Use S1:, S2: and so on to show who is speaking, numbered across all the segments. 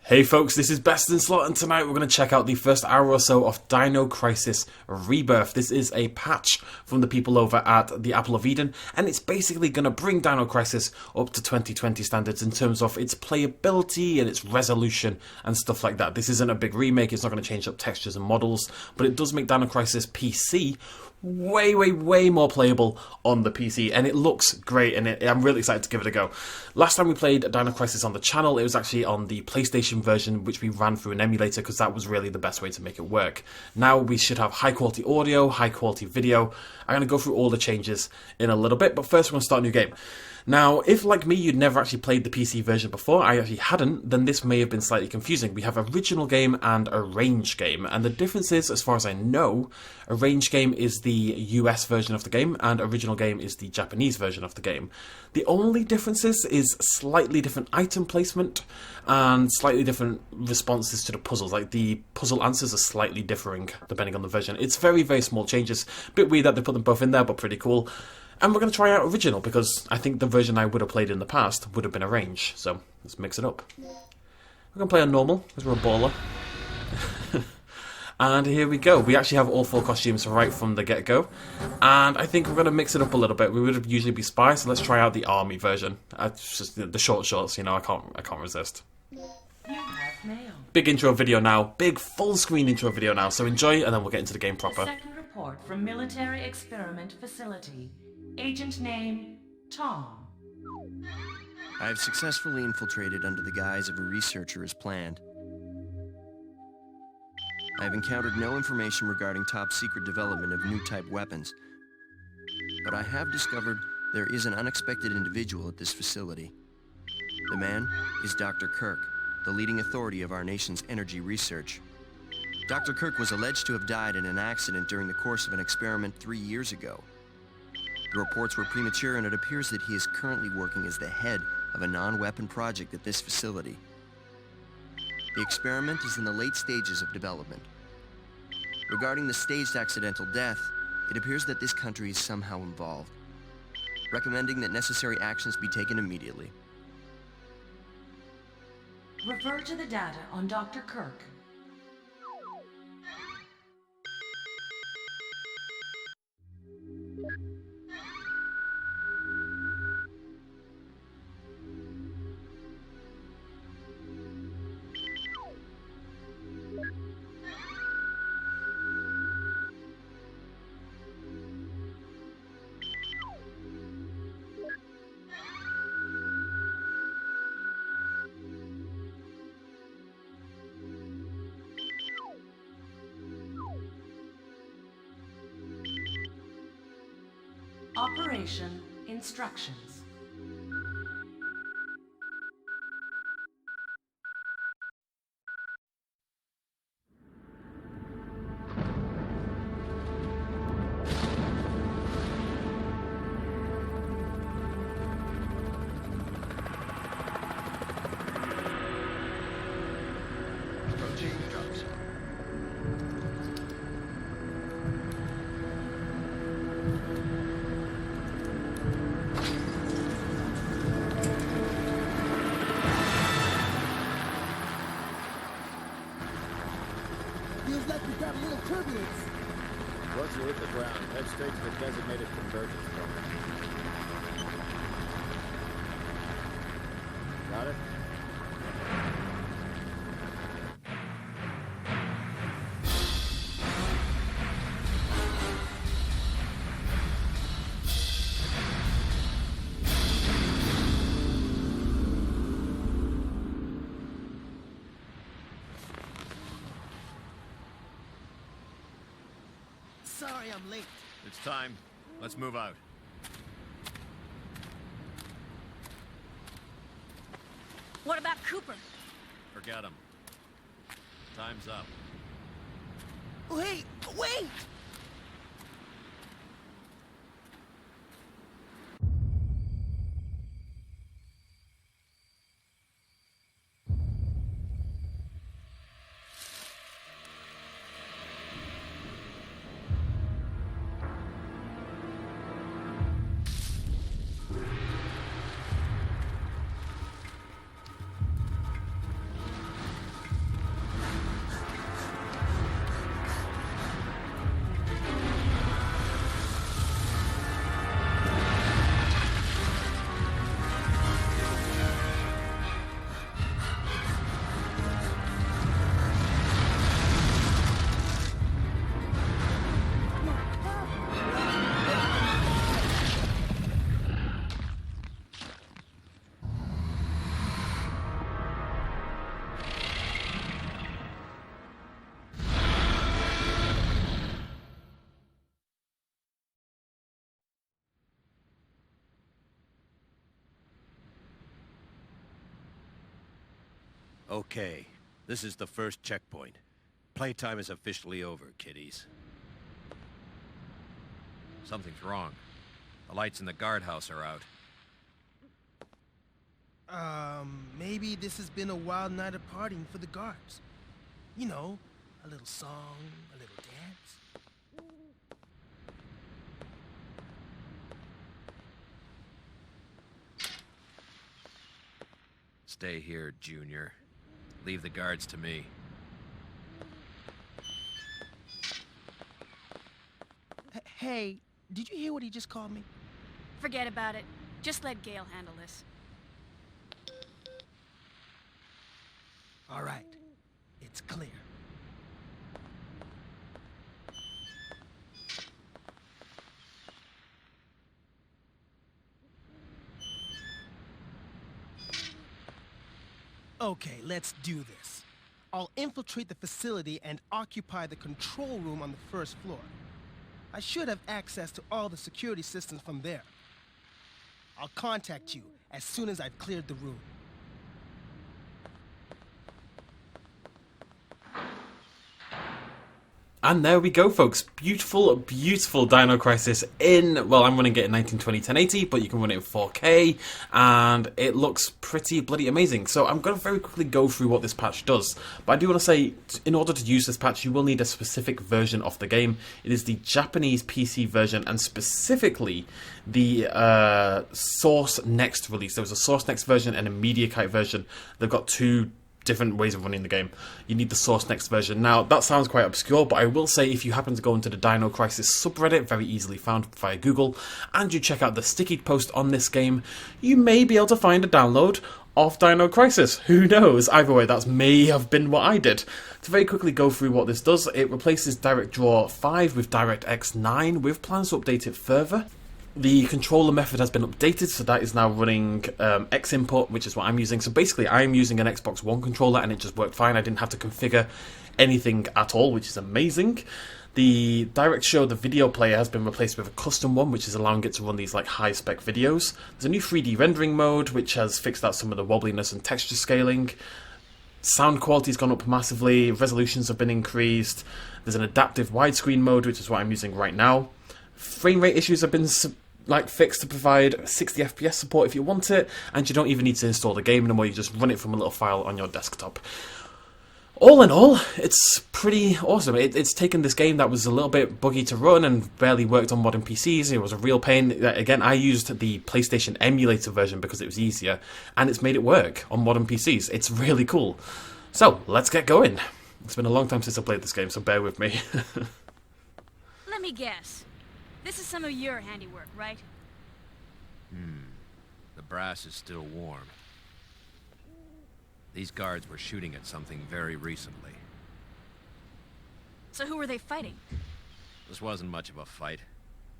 S1: Hey folks, this is Best in Slot, and tonight we're going to check out the first hour or so of Dino Crisis Rebirth. This is a patch from the people over at the Apple of Eden, and it's basically going to bring Dino Crisis up to 2020 standards in terms of its playability and its resolution and stuff like that. This isn't a big remake, it's not going to change up textures and models, but it does make Dino Crisis PC way more playable on the PC, and it looks great, and I'm really excited to give it a go. Last time we played Dino Crisis on the channel, it was actually on the PlayStation version, which we ran through an emulator because that was really the best way to make it work. Now we should have high quality audio, high quality video. I'm going to go through all the changes in a little bit, but first we're going to start a new game. Now, if like me you'd never actually played the PC version before, I actually hadn't, then this may have been slightly confusing. We have original game and arranged game, and the difference is, as far as I know, arranged game is the US version of the game and original game is the Japanese version of the game. The only differences is slightly different item placement and slightly different responses to the puzzles. Like the puzzle answers are slightly differing depending on the version. It's very small changes. Bit weird that they put them both in there, but pretty cool. And we're going to try out original because I think the version I would have played in the past would have been arranged. So let's mix it up. We're going to play on normal because we're a baller. And here we go. We actually have all 4 costumes right from the get-go. And I think we're going to mix it up a little bit. We would usually be spy, so let's try out the army version. It's just the shorts, you know, I can't resist.
S2: You have mail.
S1: Big intro video now. Big full screen intro video now. So enjoy and then we'll get into the game proper.
S2: Second report from Military Experiment Facility. Agent name, Tom.
S3: I have successfully infiltrated under the guise of a researcher as planned. I have encountered no information regarding top-secret development of new type weapons, but I have discovered there is an unexpected individual at this facility. The man is Dr. Kirk, the leading authority of our nation's energy research. Dr. Kirk was alleged to have died in an accident during the course of an experiment 3 years ago. The reports were premature, and it appears that he is currently working as the head of a non-weapon project at this facility. The experiment is in the late stages of development. Regarding the staged accidental death, it appears that this country is somehow involved, recommending that necessary actions be taken immediately.
S2: Refer to the data on Dr. Kirk. Operation instructions.
S3: Approaching drop zone.
S4: Feels like we've got a little turbulence.
S5: Once you hit the ground, head straight to the designated convergence point. Got it?
S4: Sorry I'm late.
S5: It's time. Let's move out.
S6: What about Cooper?
S5: Forget him. Time's up.
S4: Wait! Wait!
S7: Okay, this is the first checkpoint. Playtime is officially over, kiddies. Something's wrong. The lights in the guardhouse are out.
S4: Maybe this has been a wild night of partying for the guards. You know, a little song, a little dance.
S7: Stay here, Junior. Leave the guards to me.
S4: Hey, did you hear what he just called me?
S6: Forget about it. Just let Gale handle this.
S4: All right, it's clear. Okay, let's do this. I'll infiltrate the facility and occupy the control room on the first floor. I should have access to all the security systems from there. I'll contact you as soon as I've cleared the room.
S1: And there we go, folks. Beautiful, beautiful Dino Crisis in, well, I'm running it in 1920 1080, but you can run it in 4K, and it looks pretty bloody amazing. So I'm going to very quickly go through what this patch does. But I do want to say, in order to use this patch, you will need a specific version of the game. It is the Japanese PC version, and specifically the Source Next release. There was a Source Next version and a MediaKite version. They've got two different ways of running the game. You need the Source Next version. Now, that sounds quite obscure, but I will say if you happen to go into the Dino Crisis subreddit, very easily found via Google, and you check out the sticky post on this game, you may be able to find a download of Dino Crisis. Who knows? Either way, that may have been what I did. To very quickly go through what this does, it replaces DirectDraw 5 with DirectX 9 with plans to update it further. The controller method has been updated, so that is now running X input, which is what I'm using. So basically, I'm using an Xbox One controller, and it just worked fine. I didn't have to configure anything at all, which is amazing. The Direct Show, the video player, has been replaced with a custom one, which is allowing it to run these like high-spec videos. There's a new 3D rendering mode, which has fixed out some of the wobbliness and texture scaling. Sound quality's gone up massively. Resolutions have been increased. There's an adaptive widescreen mode, which is what I'm using right now. Frame rate issues have been fixed to provide 60 FPS support if you want it, and you don't even need to install the game anymore. You just run it from a little file on your desktop. All in all, it's pretty awesome. It's taken this game that was a little bit buggy to run and barely worked on modern PCs. It was a real pain. Again, I used the PlayStation emulator version because it was easier, and it's made it work on modern PCs. It's really cool. So, let's get going. It's been a long time since I played this game, so bear with me.
S6: Let me guess. This is some of your handiwork, right?
S7: The brass is still warm. These guards were shooting at something very recently.
S6: So who were they fighting?
S7: This wasn't much of a fight.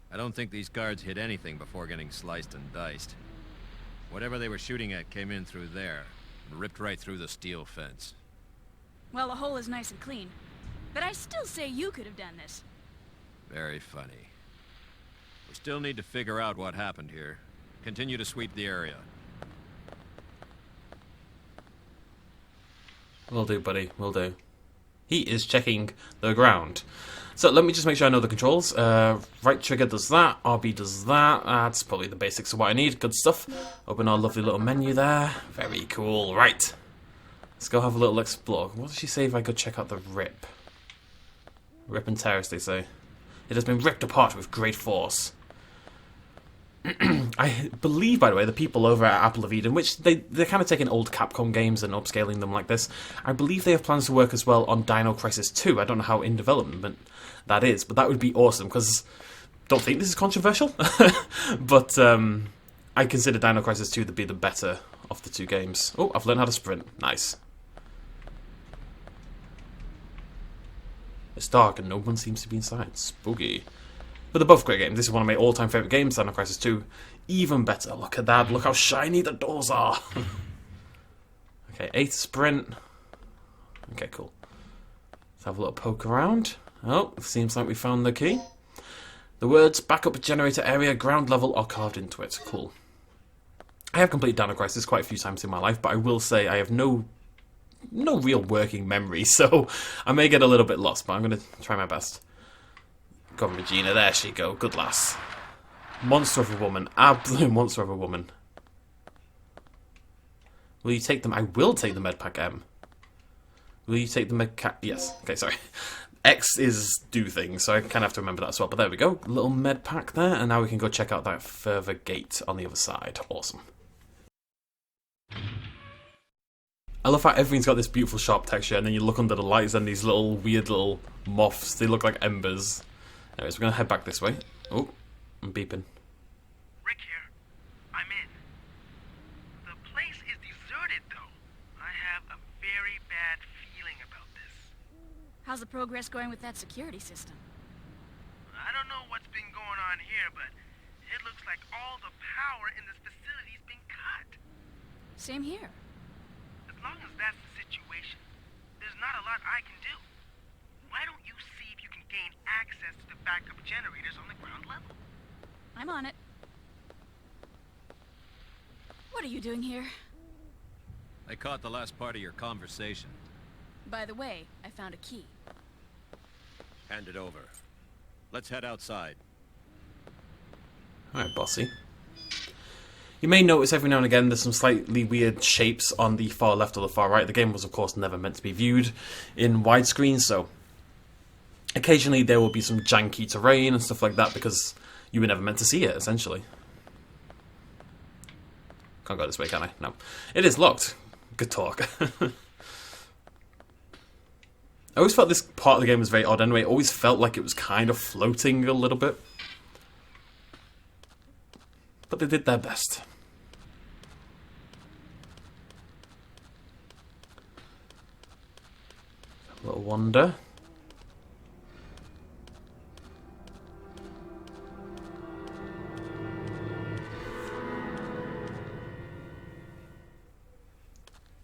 S7: I don't think these guards hit anything before getting sliced and diced. Whatever they were shooting at came in through there and ripped right through the steel fence.
S6: Well, the hole is nice and clean. But I still say you could have done this.
S7: Very funny. We still need to figure out what happened here. Continue to sweep the area.
S1: Will do, buddy. Will do. He is checking the ground. So let me just make sure I know the controls. Right trigger does that. RB does that. That's probably the basics of what I need. Good stuff. Open our lovely little menu there. Very cool. Right. Let's go have a little explore. What does she say if I go check out the rip? Rip and tear, as they say. It has been ripped apart with great force. I believe, by the way, the people over at Apple of Eden, which they're kind of taking old Capcom games and upscaling them like this, I believe they have plans to work as well on Dino Crisis 2. I don't know how in development that is, but that would be awesome, because don't think this is controversial, but I consider Dino Crisis 2 to be the better of the two games. Oh, I've learned how to sprint. Nice. It's dark and no one seems to be inside. Spooky. But they're both great games. This is one of my all-time favourite games, Dino Crisis 2. Even better. Look at that. Look how shiny the doors are. Okay, 8 sprint. Okay, cool. Let's have a little poke around. Oh, seems like we found the key. The words backup generator area ground level are carved into it. Cool. I have completed Dino Crisis quite a few times in my life, but I will say I have no no real working memory, so I may get a little bit lost, but I'm going to try my best. Go on, Regina, there she go, good lass. Monster of a woman, absolute monster of a woman. Will you take them? I will take the medpack M. Will you take the medpack? Yes, okay, sorry. X is do things, so I kind of have to remember that as well, but there we go, little medpack there, and now we can go check out that further gate on the other side. Awesome. I love how everything's got this beautiful sharp texture, and then you look under the lights and these little weird little moths, they look like embers. Anyways, we're going to head back this way. Oh, I'm beeping.
S4: Rick here. I'm in. The place is deserted, though. I have a very bad feeling about this.
S6: How's the progress going with that security system?
S4: I don't know what's been going on here, but it looks like all the power in this facility's been cut.
S6: Same here.
S4: As long as that's the situation, there's not a lot I can do. Why don't you see if you can gain access to the backup generators on the ground level?
S6: I'm on it. What are you doing here?
S7: I caught the last part of your conversation.
S6: By the way, I found a key.
S7: Hand it over. Let's head outside.
S1: Alright, bossy. You may notice every now and again there's some slightly weird shapes on the far left or the far right. The game was, of course, never meant to be viewed in widescreen, so occasionally there will be some janky terrain and stuff like that because you were never meant to see it, essentially. Can't go this way, can I? No. It is locked. Good talk. I always felt this part of the game was very odd anyway. It always felt like it was kind of floating a little bit. But they did their best. A little wander.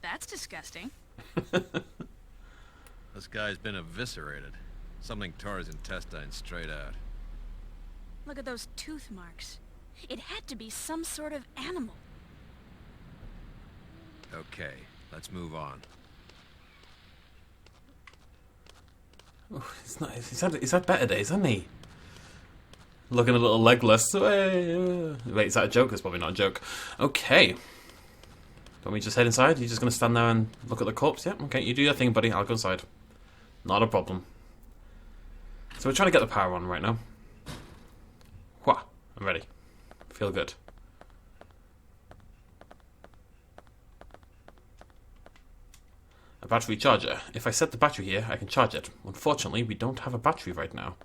S6: That's disgusting.
S7: This guy's been eviscerated. Something tore his intestines straight out.
S6: Look at those tooth marks. It had to be some sort of animal.
S7: Okay, let's move on.
S1: Oh, he's had better days, hasn't he? Looking a little legless. Wait, is that a joke? That's probably not a joke. Okay. Don't we just head inside? You're just going to stand there and look at the corpse? Yeah, okay, you do your thing, buddy. I'll go inside. Not a problem. So we're trying to get the power on right now. Wha! I'm ready. Feel good. A battery charger. If I set the battery here, I can charge it. Unfortunately, we don't have a battery right now.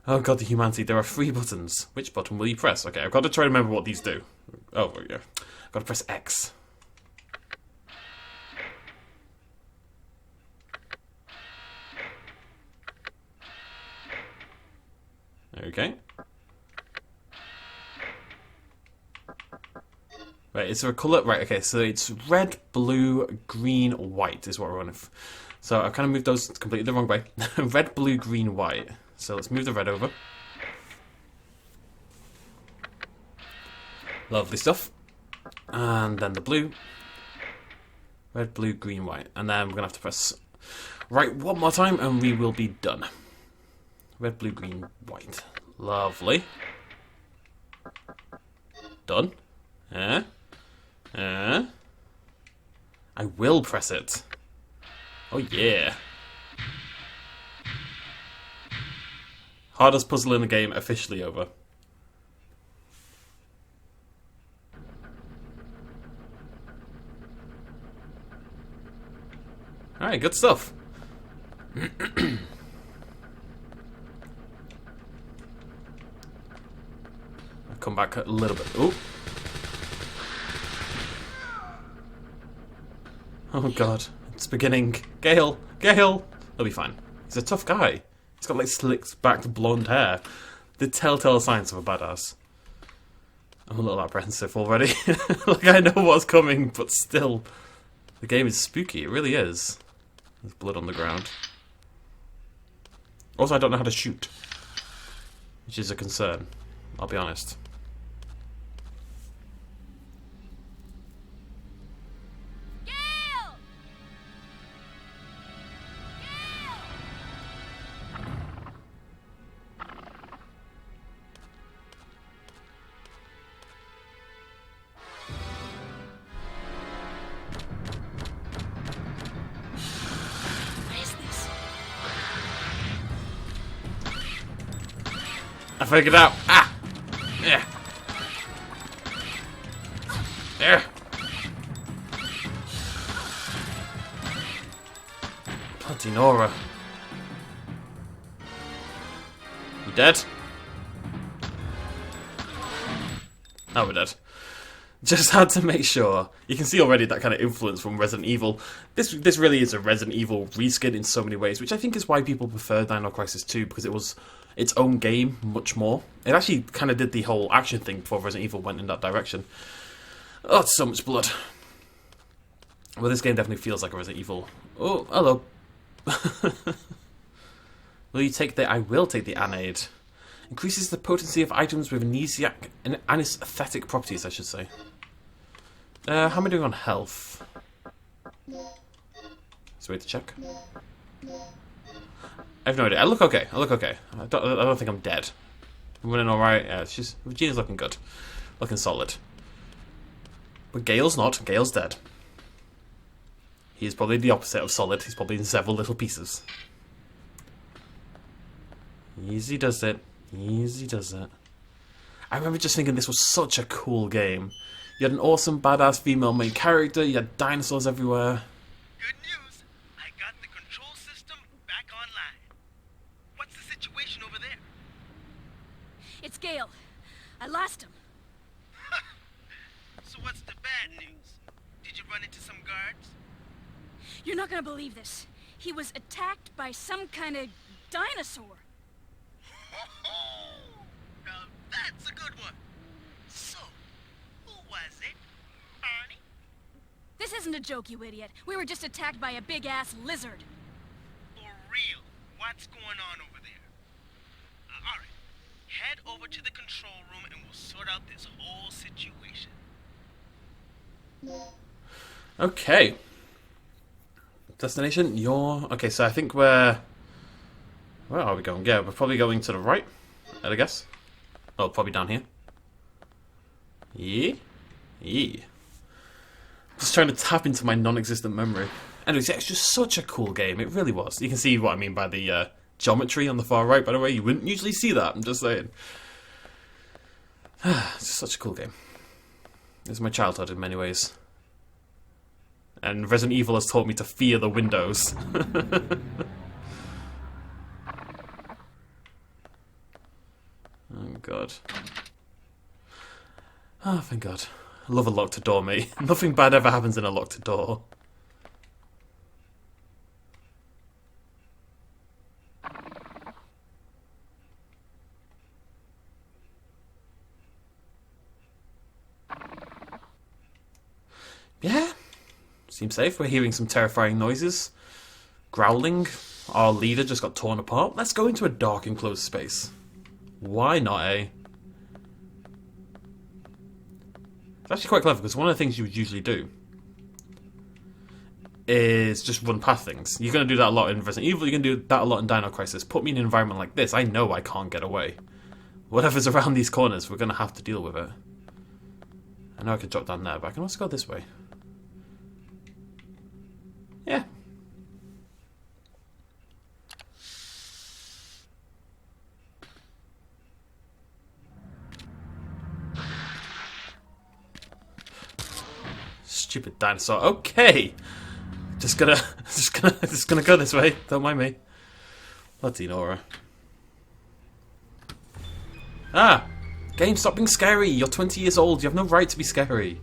S1: Oh god, the humanity. There are 3 buttons. Which button will you press? Okay, I've got to try to remember what these do. Oh, there we go. I've got to press X. Okay. Right, is there a colour? Right, okay, so it's red, blue, green, white is what we're on. So I've kind of moved those completely the wrong way. Red, blue, green, white. So let's move the red over. Lovely stuff. And then the blue. Red, blue, green, white. And then we're going to have to press right one more time and we will be done. Red, blue, green, white. Lovely. Done. I will press it. Oh yeah. Hardest puzzle in the game officially over. Alright, good stuff. I'll come back a little bit. Oh. Oh god, it's beginning. Gale! Gale! He'll be fine. He's a tough guy. He's got like slicked back blonde hair. The telltale signs of a badass. I'm a little apprehensive already. Like I know what's coming, but still. The game is spooky, it really is. There's blood on the ground. Also, I don't know how to shoot. Which is a concern. I'll be honest. I figured it out. Ah! Yeah. There. Bloody Nora. You dead? Oh, we're dead. Just had to make sure. You can see already that kind of influence from Resident Evil. This really is a Resident Evil reskin in so many ways, which I think is why people prefer Dino Crisis 2, because it was its own game much more. It actually kind of did the whole action thing before Resident Evil went in that direction. Oh, it's so much blood. Well, this game definitely feels like a Resident Evil. Oh, hello. Will you take the... I will take the Anade. Increases the potency of items with amnesiac and anesthetic properties, I should say. How am I doing on health? Is a way to check. I have no idea. I look okay. I don't think I'm dead. I'm running alright. Yeah, Regina's looking good. Looking solid. But Gale's not. Gale's dead. He is probably the opposite of solid. He's probably in several little pieces. Easy does it. Easy does it. I remember just thinking this was such a cool game. You had an awesome, badass female main character, you had dinosaurs everywhere.
S4: Good news. I got the control system back online. What's the situation over there?
S6: It's Gale. I lost him.
S4: So what's the bad news? Did you run into some guards?
S6: You're not gonna believe this. He was attacked by some kind of dinosaur.
S4: Now that's a good one. So, who was it? Barney?
S6: This isn't a joke, you idiot. We were just attacked by a big-ass lizard.
S4: For real? What's going on over there? Alright. Head over to the control room and we'll sort out this whole situation.
S1: Okay. Destination, you're... Okay, so I think we're... Where are we going? Yeah, we're probably going to the right, I'd guess. Oh, probably down here. Yeah? Yeah. Just trying to tap into my non-existent memory. Anyways, yeah, it's just such a cool game. It really was. You can see what I mean by the geometry on the far right, by the way. You wouldn't usually see that, I'm just saying. It's just such a cool game. It's my childhood in many ways. And Resident Evil has taught me to fear the windows. Oh, God. Oh, thank God. I love a locked door, mate. Nothing bad ever happens in a locked door. Yeah. Seems safe. We're hearing some terrifying noises. Growling. Our leader just got torn apart. Let's go into a dark enclosed space. Why not, eh? It's actually quite clever, because one of the things you would usually do is just run past things. You're going to do that a lot in Resident Evil, you're going to do that a lot in Dino Crisis. Put me in an environment like this, I know I can't get away. Whatever's around these corners, we're going to have to deal with it. I know I can drop down there, but I can also go this way. Yeah. Stupid dinosaur. Okay. Just gonna go this way. Don't mind me. Bloody Nora. Ah! Game, stop being scary. You're 20 years old. You have no right to be scary.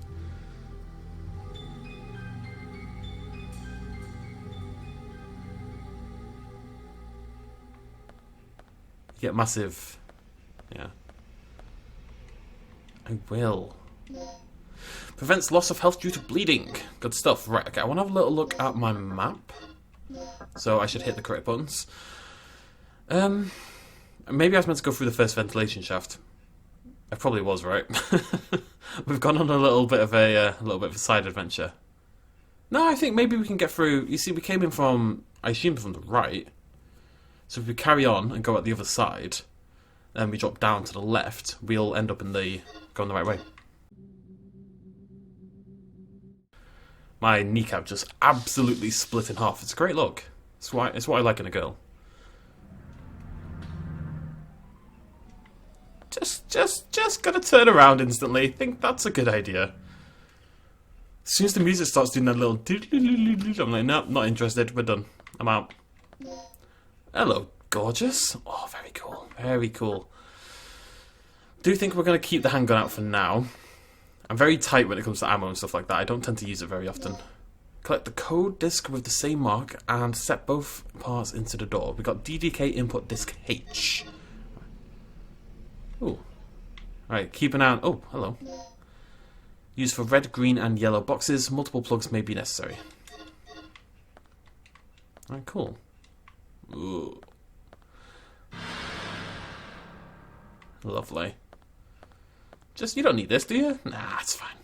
S1: You get massive. Yeah. I will. Prevents loss of health due to bleeding. Good stuff. Right, okay, I want to have a little look at my map. So I should hit the correct buttons. Maybe I was meant to go through the first ventilation shaft. I probably was, right? We've gone on a little bit of a side adventure. No, I think maybe we can get through. You see, we came in from, I assume, from the right. So if we carry on and go out the other side, then we drop down to the left, we'll end up going the right way. My kneecap just absolutely split in half. It's a great look. It's what I like in a girl. just gonna turn around instantly. Think that's a good idea. As soon as the music starts doing that little I'm like, nope, not interested, we're done. I'm out. Hello, gorgeous. Oh, very cool. Very cool. Do think we're going to keep the handgun out for now. I'm very tight when it comes to ammo and stuff like that. I don't tend to use it very often. Collect the code disc with the same mark and set both parts into the door. We got DDK input disc H. Ooh. Alright, keep an eye on... Oh, hello. Used for red, green, and yellow boxes. Multiple plugs may be necessary. Alright, cool. Ooh. Lovely. Just, you don't need this, do you? Nah, it's fine.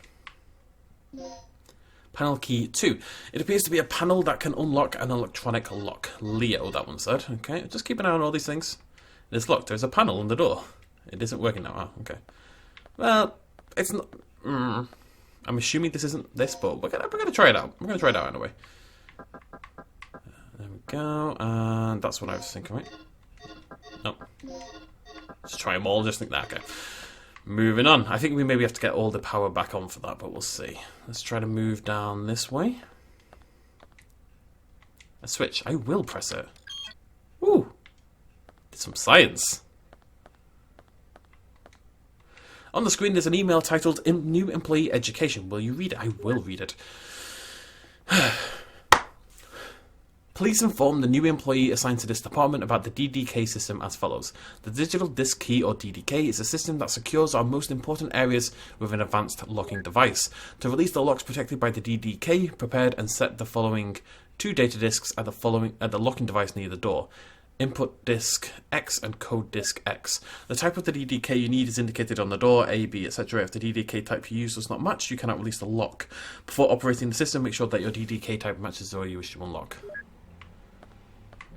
S1: Panel key 2. It appears to be a panel that can unlock an electronic lock. Leo, that one said. Okay, just keep an eye on all these things. It's locked. There's a panel on the door. It isn't working now. Oh, okay. Well, it's not... I'm assuming this isn't this, but we're gonna try it out. We're gonna try it out anyway. There we go, and that's what I was thinking, right? Nope. Let's try them all. Just think that. Okay. Moving on. I think we maybe have to get all the power back on for that, but we'll see. Let's try to move down this way. A switch. I will press it. Ooh. Did some science. On the screen, there's an email titled New Employee Education. Will you read it? I will read it. Please inform the new employee assigned to this department about the DDK system as follows. The digital disk key, or DDK, is a system that secures our most important areas with an advanced locking device. To release the locks protected by the DDK, prepared and set the following 2 data disks at the locking device near the door. Input disk X and code disk X. The type of the DDK you need is indicated on the door, A, B, etc. If the DDK type you use does not match, you cannot release the lock. Before operating the system, make sure that your DDK type matches the door you wish to unlock.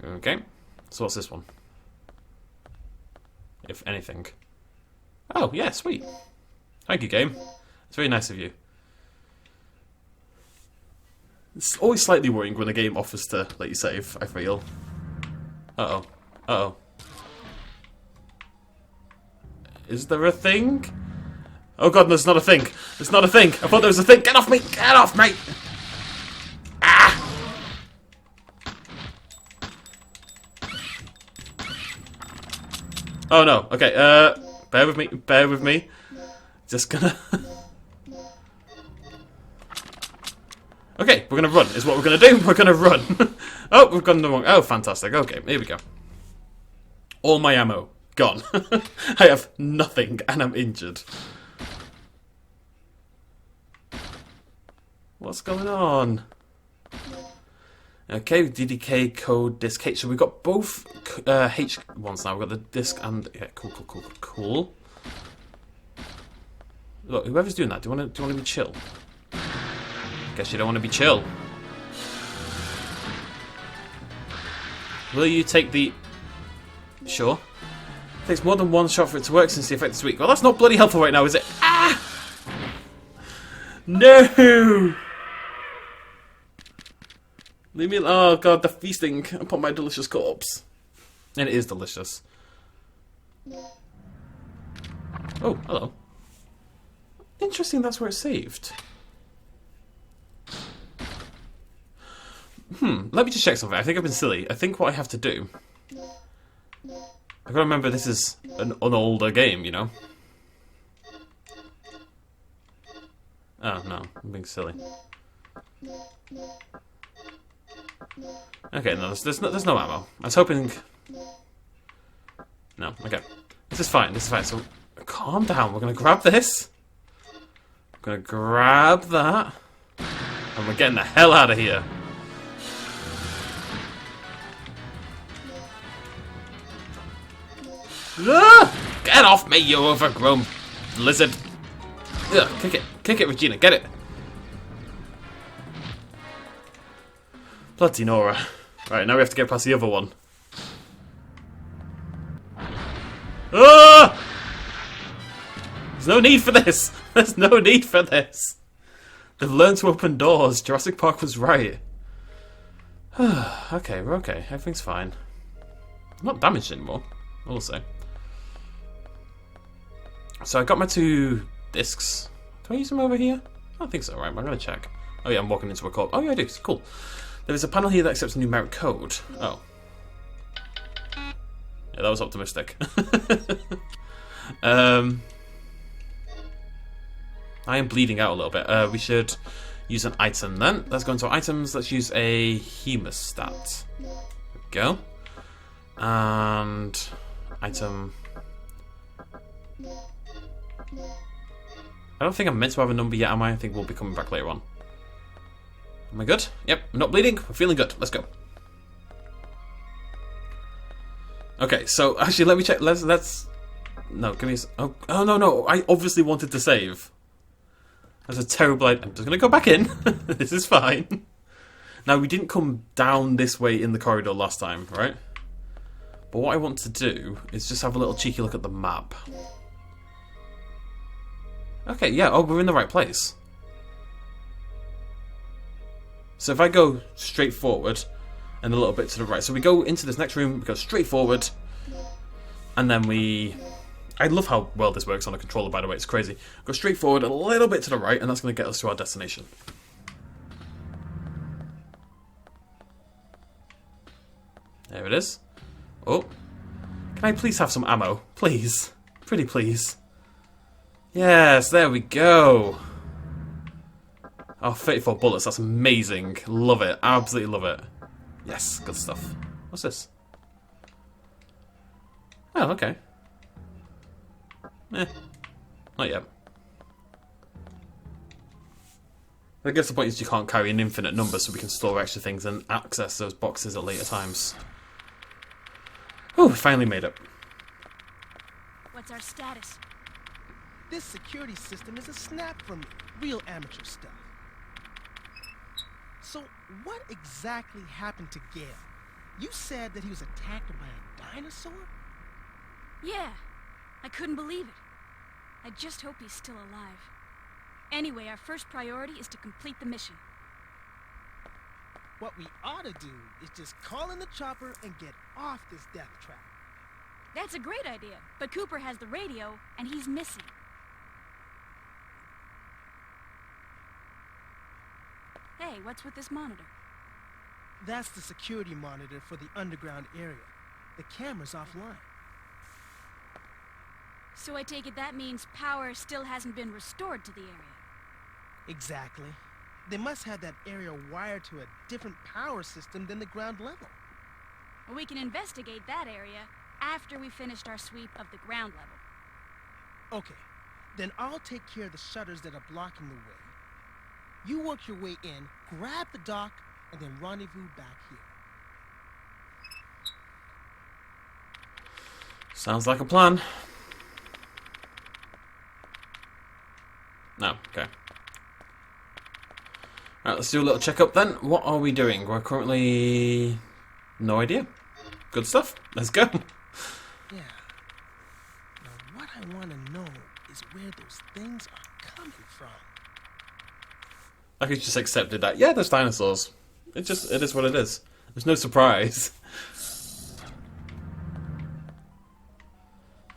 S1: Okay, so what's this one? If anything. Oh, yeah, sweet. Thank you, game. It's very nice of you. It's always slightly worrying when a game offers to let you save, I feel. Uh-oh. Uh-oh. Is there a thing? Oh god, no, it's not a thing. It's not a thing. I thought there was a thing. Get off me! Get off, mate! Ah! Oh no. Okay, bear with me. Bear with me. Just gonna... Okay, we're gonna run, is what we're gonna do. We're gonna run. Oh, we've gone the wrong... Oh, fantastic. Okay, here we go. All my ammo. Gone. I have nothing, and I'm injured. What's going on? Okay, DDK code disk H. So we've got both H ones now. We've got the disk and... Yeah, cool. Look, whoever's doing that, do you want to be chill? Guess you don't want to be chill. Will you take the... Sure. It takes more than one shot for it to work since the effect is weak. Well, that's not bloody helpful right now, is it? Ah! No! Leave me... Oh, God, the feasting upon my delicious corpse. And it is delicious. Oh, hello. Interesting, that's where it's saved. Let me just check something. I think I've been silly. I think what I have to do... I've got to remember this is an older game, you know? Oh, no. I'm being silly. Okay, no, there's no ammo. I was hoping... No, okay. This is fine, So, calm down. We're going to grab this. We're going to grab that. And we're getting the hell out of here. Ah! Get off me, you overgrown lizard! Ugh, kick it, Regina, get it! Bloody Nora. Right, now we have to get past the other one. Ah! There's no need for this! There's no need for this! They've learned to open doors. Jurassic Park was right. Okay, we're okay. Everything's fine. I'm not damaged anymore. We'll say. So I got my 2 discs. Do I use them over here? I don't think so. Right, I'm going to check. Oh yeah, I'm walking into a code. Oh yeah, I do. Cool. There is a panel here that accepts a numeric code. Oh. Yeah, that was optimistic. I am bleeding out a little bit. We should use an item then. Let's go into items. Let's use a hemostat. There we go. And item. I don't think I'm meant to have a number yet, am I? I think we'll be coming back later on. Am I good? Yep, I'm not bleeding. We're feeling good. Let's go. Okay, so actually, let me check. Let's. No, give me. Oh no! I obviously wanted to save. That's a terrible idea. I'm just gonna go back in. This is fine. Now we didn't come down this way in the corridor last time, right? But what I want to do is just have a little cheeky look at the map. Okay, yeah. Oh, we're in the right place. So if I go straight forward and a little bit to the right. So we go into this next room, we go straight forward, and then we... I love how well this works on a controller, by the way, it's crazy. Go straight forward, a little bit to the right, and that's going to get us to our destination. There it is. Oh. Can I please have some ammo? Please. Pretty please. Yes, there we go. Oh, 34 bullets, that's amazing. Love it, absolutely love it. Yes, good stuff. What's this? Oh, okay. Not yet. I guess the point is you can't carry an infinite number, so we can store extra things and access those boxes at later times. Oh, we finally made it.
S6: What's our status?
S4: This security system is a snap from me. Real amateur stuff. So, what exactly happened to Gale? You said that he was attacked by a dinosaur?
S6: Yeah, I couldn't believe it. I just hope he's still alive. Anyway, our first priority is to complete the mission.
S4: What we ought to do is just call in the chopper and get off this death trap.
S6: That's a great idea, but Cooper has the radio, and he's missing. Hey, what's with this monitor?
S4: That's the security monitor for the underground area. The camera's offline.
S6: So I take it that means power still hasn't been restored to the area.
S4: Exactly. They must have that area wired to a different power system than the ground level.
S6: Well, we can investigate that area after we finished our sweep of the ground level.
S4: Okay, then I'll take care of the shutters that are blocking the way. You work your way in, grab the dock, and then rendezvous back here.
S1: Sounds like a plan. No, okay. Alright, let's do a little checkup then. What are we doing? We're currently... no idea. Good stuff. Let's go.
S4: Yeah. Now what I want to know is where those things are coming from.
S1: I could just accepted that. Yeah, there's dinosaurs. It is what it is. There's no surprise.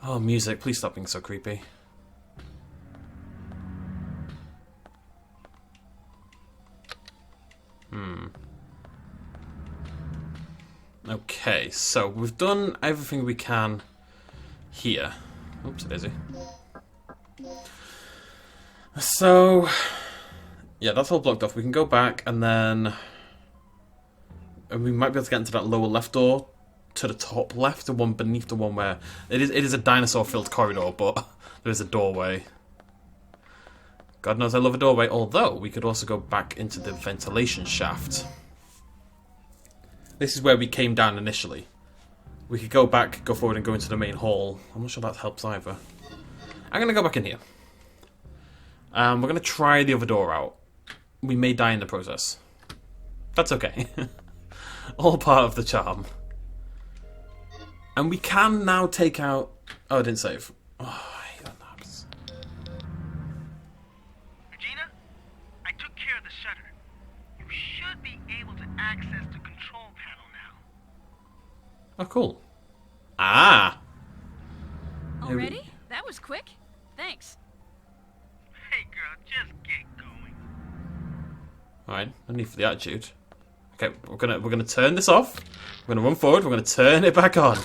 S1: Oh, music, please stop being so creepy. Okay, so we've done everything we can here. Oops, daisy. So, yeah, that's all blocked off. We can go back and then... and we might be able to get into that lower left door to the top left, the one beneath the one where... It is a dinosaur-filled corridor, but there is a doorway. God knows I love a doorway, although we could also go back into the ventilation shaft. This is where we came down initially. We could go back, go forward, and go into the main hall. I'm not sure that helps either. I'm going to go back in here. We're going to try the other door out. We may die in the process. That's okay. All part of the charm. And we can now take out... oh, I didn't save. Oh, I hate that happens.
S4: Regina, I took care of the shutter. You should be able to access the control panel now.
S1: Oh, cool. Ah!
S6: Already? That was quick. thanks.
S4: Hey, girl, just get going.
S1: Alright, no need for the attitude. Okay, we're gonna turn this off. We're gonna run forward, we're gonna turn it back on.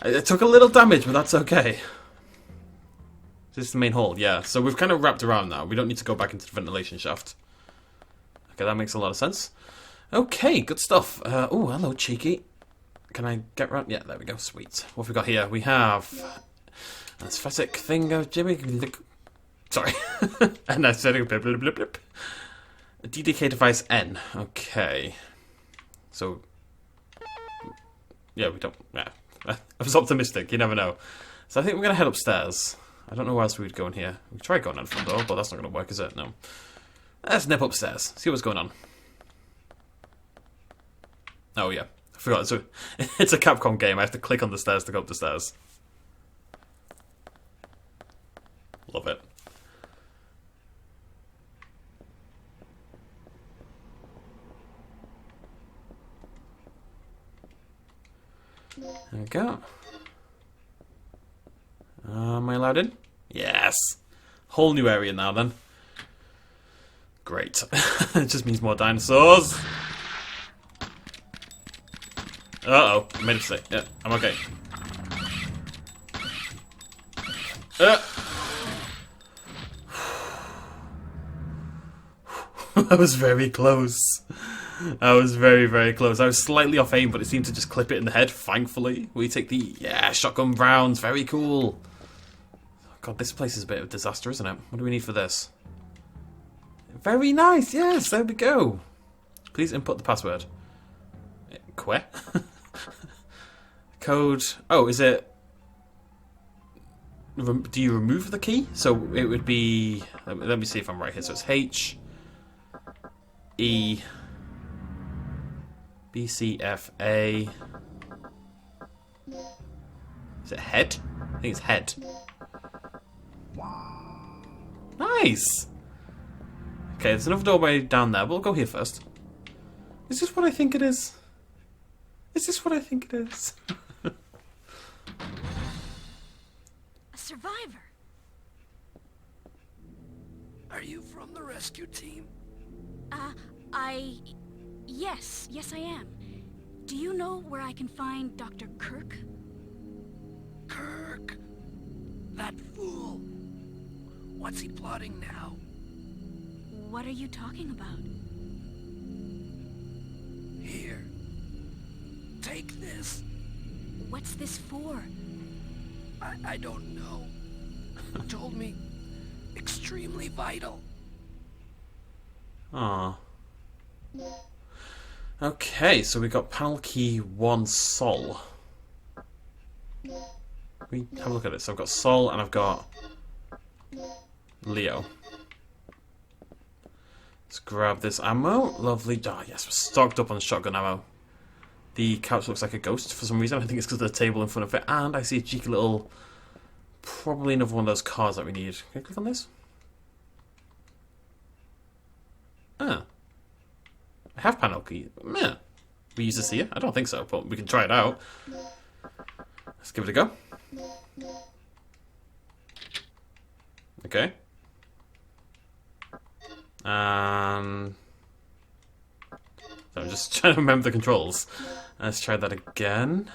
S1: It took a little damage, but that's okay. This is the main hall, yeah. So we've kind of wrapped around now. We don't need to go back into the ventilation shaft. Okay, that makes a lot of sense. Okay, good stuff. Oh, hello, cheeky. Can I get round? Yeah, there we go. Sweet. What have we got here? We have an aesthetic thing of Jimmy. Sorry. An aesthetic blip, blip, blip, blip. A DDK device N. Okay. So, yeah, we don't. Yeah, I was optimistic. You never know. So I think we're gonna head upstairs. I don't know where else we would go in here. We could try going out the front door, but that's not gonna work, is it? No. Let's nip upstairs. See what's going on. Oh yeah, I forgot. So it's a Capcom game. I have to click on the stairs to go up the stairs. Love it. There we go. Am I allowed in? Yes. Whole new area now then. Great. It just means more dinosaurs. Uh-oh. I made a mistake. Yeah, I'm okay. I was very close. I was very, very close. I was slightly off aim, but it seemed to just clip it in the head, thankfully. We take the, shotgun rounds. Very cool. God, this place is a bit of a disaster, isn't it? What do we need for this? Very nice, yes, there we go. Please input the password. Que? Code. Oh, is it... Do you remove the key? So it would be... Let me see if I'm right here. So it's H... E... B, C, F, A... Is it head? I think it's head. Nice! Okay, there's another doorway down there, but we'll go here first. Is this what I think it is? Is this what I think it is?
S6: A survivor.
S3: Are you from the rescue team?
S6: Yes, I am. Do you know where I can find Dr. Kirk?
S3: Kirk! That fool! What's he plotting now?
S6: What are you talking about?
S3: Here. Take this.
S6: What's this for?
S3: I don't know. He told me extremely vital.
S1: Ah. Okay, so we got panel key 1 Sol. Let me have a look at it. So I've got Sol and I've got Leo. Let's grab this ammo. Lovely. Ah, yes, we're stocked up on shotgun ammo. The couch looks like a ghost for some reason. I think it's because of the table in front of it. And I see a cheeky little... Probably another one of those cars that we need. Can I click on this? Ah. I have panel key. Meh. We use this here? I don't think so, but we can try it out. Let's give it a go. Okay. So I'm just trying to remember the controls. Let's try that again.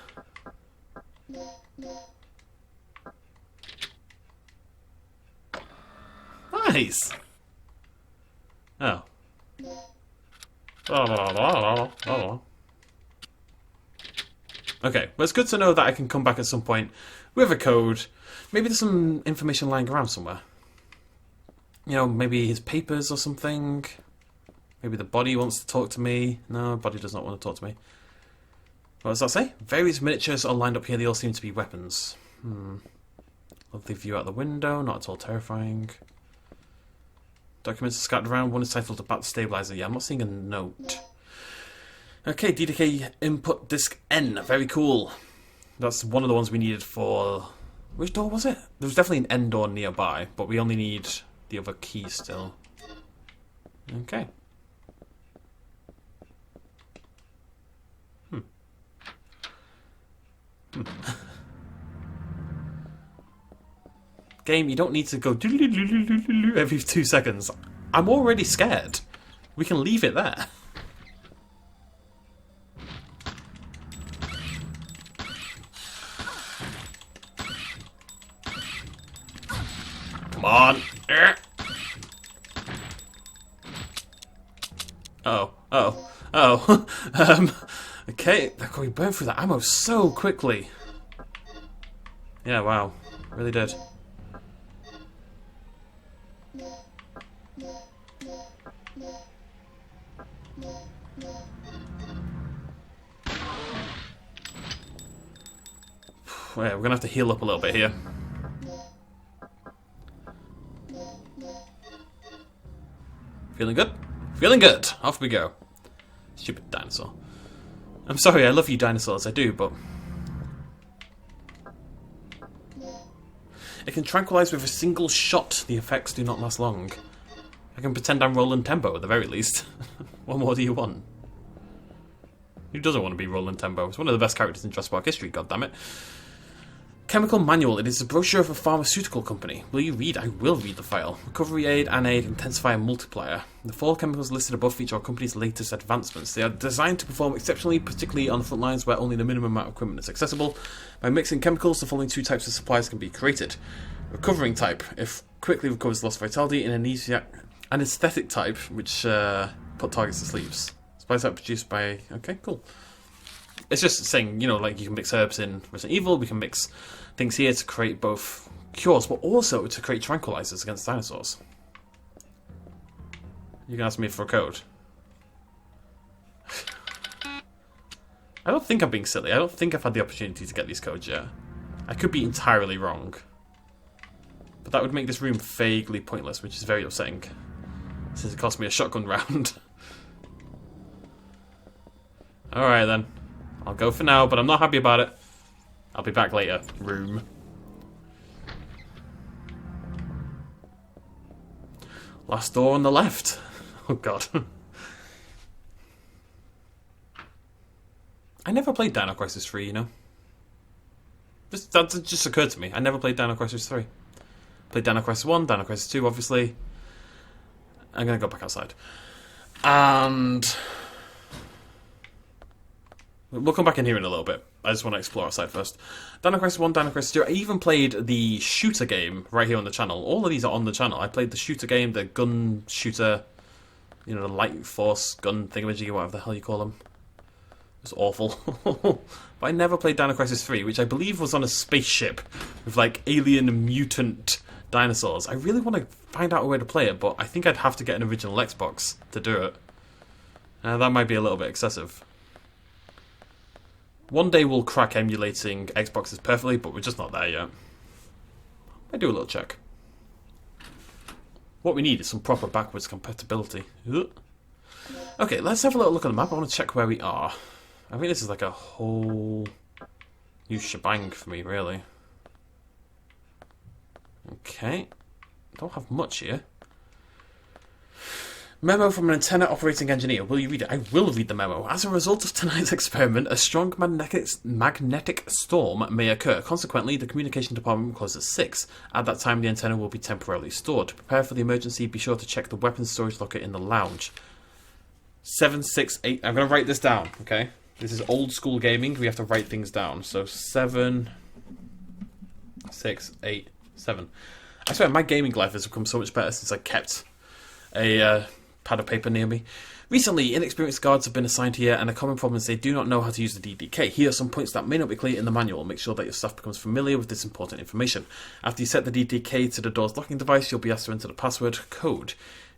S1: Nice! Oh. Okay, well it's good to know that I can come back at some point with a code. Maybe there's some information lying around somewhere. You know, maybe his papers or something. Maybe the body wants to talk to me. No, body does not want to talk to me. What does that say? Various miniatures are lined up here. They all seem to be weapons. Lovely view out the window. Not at all terrifying. Documents are scattered around. One is titled About the Stabilizer. Yeah, I'm not seeing a note. Okay, DDK input disk N. Very cool. That's one of the ones we needed for... Which door was it? There was definitely an N door nearby, but we only need the other key still. Okay. Game, you don't need to go every 2 seconds. I'm already scared. We can leave it there. Come on. Oh. Okay, we burned through the ammo so quickly. Yeah, wow. Really did. Wait, we're gonna have to heal up a little bit here. Feeling good? Feeling good! Off we go. Stupid dinosaur. I'm sorry, I love you dinosaurs, I do, but... It can tranquilize with a single shot. The effects do not last long. I can pretend I'm Roland Tembo at the very least. What more do you want? Who doesn't want to be Roland Tembo? It's one of the best characters in Jurassic Park history, goddammit. Chemical manual. It is a brochure of a pharmaceutical company. Will you read? I will read the file. Recovery aid, anaid, intensifier, multiplier. The 4 chemicals listed above feature our company's latest advancements. They are designed to perform exceptionally, particularly on the front lines where only the minimum amount of equipment is accessible. By mixing chemicals, the following 2 types of supplies can be created. Recovering type. If quickly recovers lost vitality. And anesthetic type, which put targets to sleep. Supplies that produced by... Okay, cool. It's just saying, you know, like you can mix herbs in Resident Evil, we can mix things here to create both cures, but also to create tranquilizers against dinosaurs. You can ask me for a code. I don't think I'm being silly. I don't think I've had the opportunity to get these codes yet. I could be entirely wrong. But that would make this room vaguely pointless, which is very upsetting. Since it cost me a shotgun round. Alright then. I'll go for now, but I'm not happy about it. I'll be back later. Room. Last door on the left. Oh god. I never played Dino Crisis 3, you know. That just occurred to me. I never played Dino Crisis 3. Played Dino Crisis 1, Dino Crisis 2, obviously. I'm gonna go back outside. And... we'll come back in here in a little bit. I just want to explore outside first. Dino Crisis 1, Dino Crisis 2. I even played the shooter game right here on the channel. All of these are on the channel. I played the shooter game, the gun shooter, you know, the light force gun thingamajiggy, whatever the hell you call them. It's awful. But I never played Dino Crisis 3, which I believe was on a spaceship with like alien mutant dinosaurs. I really want to find out a way to play it, but I think I'd have to get an original Xbox to do it. That might be a little bit excessive. One day we'll crack emulating Xboxes perfectly, but we're just not there yet. I do a little check. What we need is some proper backwards compatibility. Okay, let's have a little look at the map. I want to check where we are. I think this is like a whole new shebang for me, really. Okay. Don't have much here. Memo from an antenna operating engineer. Will you read it? I will read the memo. As a result of tonight's experiment, a strong magnetic storm may occur. Consequently, the communication department will close at 6. At that time, the antenna will be temporarily stored. To prepare for the emergency, be sure to check the weapons storage locker in the lounge. 768. I'm going to write this down, okay? This is old school gaming. We have to write things down. So 7, 6, 8, 7. I swear, my gaming life has become so much better since I kept a pad of paper near me. Recently, inexperienced guards have been assigned here, and a common problem is they do not know how to use the DDK. Here are some points that may not be clear in the manual. Make sure that your staff becomes familiar with this important information. After you set the DDK to the door's locking device, you'll be asked to enter the password code.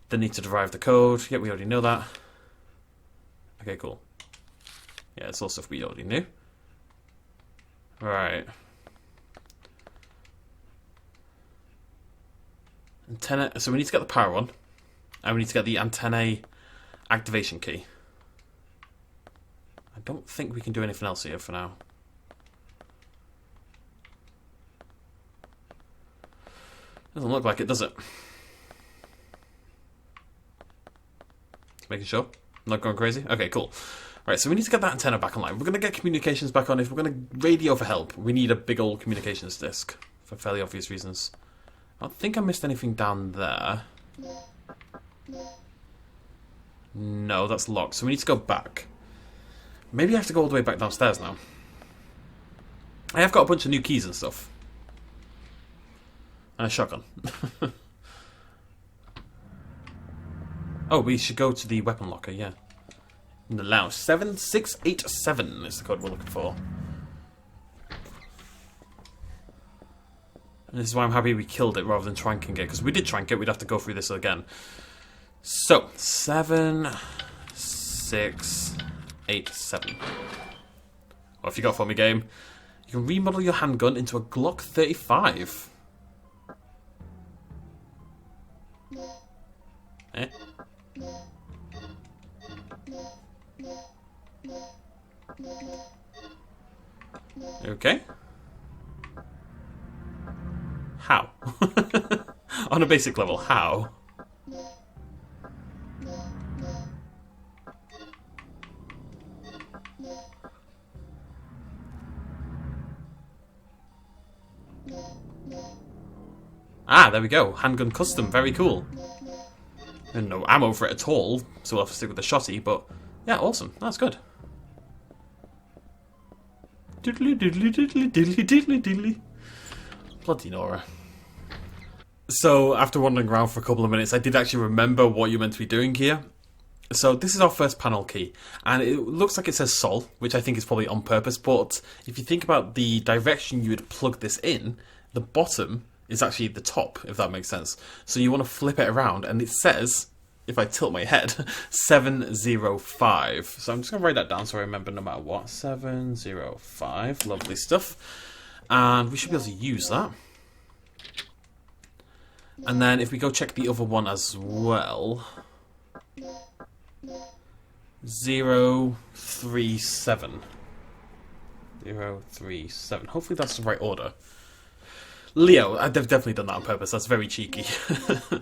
S1: Then need to derive the code. Yep, we already know that. Okay, cool. Yeah, it's all stuff we already knew. Right. Antenna. So we need to get the power on. And we need to get the antennae activation key. I don't think we can do anything else here for now. Doesn't look like it, does it? Just making sure. I'm not going crazy? Okay, cool. Right, so we need to get that antenna back online. We're going to get communications back on. If we're going to radio for help, we need a big old communications disc. For fairly obvious reasons. I don't think I missed anything down there. No, that's locked, so we need to go back. Maybe I have to go all the way back downstairs now. I have got a bunch of new keys and stuff. And a shotgun. Oh, we should go to the weapon locker, yeah. In the lounge. 7687 is the code we're looking for. And this is why I'm happy we killed it rather than tranking it. Because if we did trank it, we'd have to go through this again. So, 7687. What have you got for me, game? You can remodel your handgun into a Glock 35. Eh? Okay. How? On a basic level, how? Ah, there we go. Handgun custom. Very cool. And no ammo for it at all, so we'll have to stick with the shotty, but yeah, awesome. That's good. Diddly diddly diddly diddly diddly diddly. Bloody Nora. So, after wandering around for a couple of minutes, I did actually remember what you're meant to be doing here. So, this is our first panel key, and it looks like it says Sol, which I think is probably on purpose, but if you think about the direction you would plug this in, the bottom is actually the top, if that makes sense. So you want to flip it around, and it says, if I tilt my head, 705. So I'm just going to write that down so I remember no matter what. 705, lovely stuff. And we should be able to use that. And then if we go check the other one as well. 037. 037. Hopefully that's the right order. Leo, I've definitely done that on purpose. That's very cheeky. So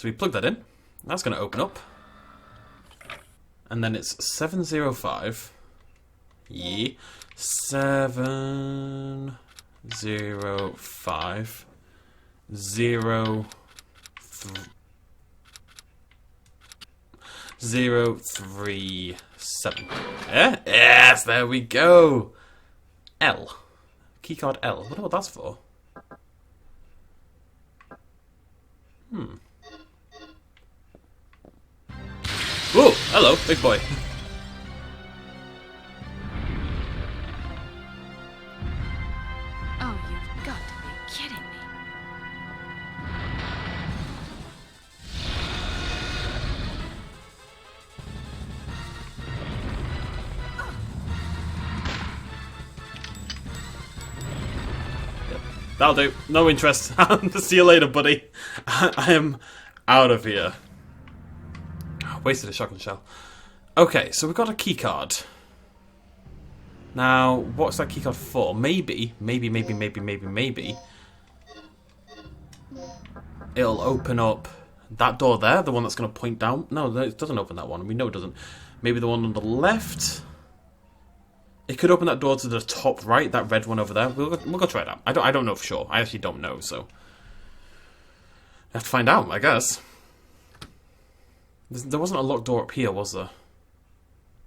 S1: we plug that in. That's going to open up. And then it's 705. Yeah. 705. 037. Yeah? Yes, there we go. L. Keycard L. I wonder what that's for. Whoa! Hello, big boy.
S6: Oh, you've got to be kidding me.
S1: That'll do. No interest. See you later, buddy. I am out of here. Wasted a shotgun shell. Okay, so we've got a keycard. Now, what's that keycard for? Maybe it'll open up that door there, the one that's going to point down. No, it doesn't open that one. We know it doesn't. Maybe the one on the left. It could open that door to the top right, that red one over there. We'll go try it out. I don't know for sure. I actually don't know, so I have to find out, I guess. There wasn't a locked door up here, was there?